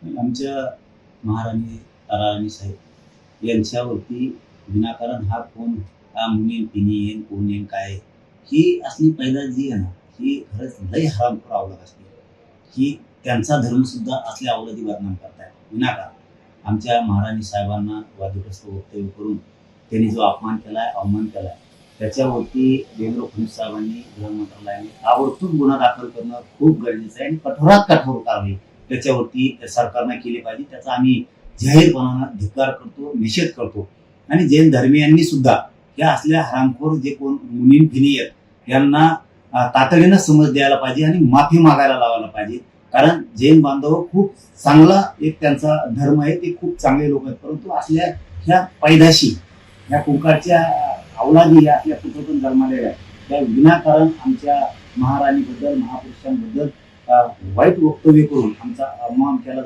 आमच्या महाराणी ताराराणी साहेब यांच्यावरती विनाकारण हा कोण मुनी पिनी येईन कोण येईन काय ही असली पैदा जी आहे ना ही खरंच लई हरामखोर अवलग असते. ही त्यांचा धर्म सुद्धा असल्या अवलगी बदनाम करताय विनाकारण. आमच्या महाराणी साहेबांना वादग्रस्त वक्तव्य करून त्यांनी जो अपमान केलाय अवमान केलाय त्याच्यावरती देवेंद्र फडणवीस साहेबांनी गृह मंत्रालयाने ताबडतोब गुन्हा दाखल करणं खूप गरजेचं आहे आणि कठोरात कठोर कारवाई त्याच्यावरती सरकारने केली पाहिजे. त्याचा आम्ही जाहीरपणानं धिक्कार करतो, निषेध करतो. आणि जैन धर्मीयांनी सुद्धा या असल्या हरामखोर जे कोण मुनीम फिनी आहेत यांना तातडीनं समज द्यायला पाहिजे आणि माफी मागायला लावायला पाहिजे. कारण जैन बांधव खूप चांगला एक त्यांचा धर्म आहे, ते खूप चांगले लोक आहेत. परंतु असल्या ह्या पैदाशी ह्या कुंकारच्या अवलादी या आपल्या पुत्रातून जन्मालेल्या त्या विनाकारण आमच्या महाराणीबद्दल महापुरुषांबद्दल वाईट वक्तव्य करून आमचा अपमान केला जातो.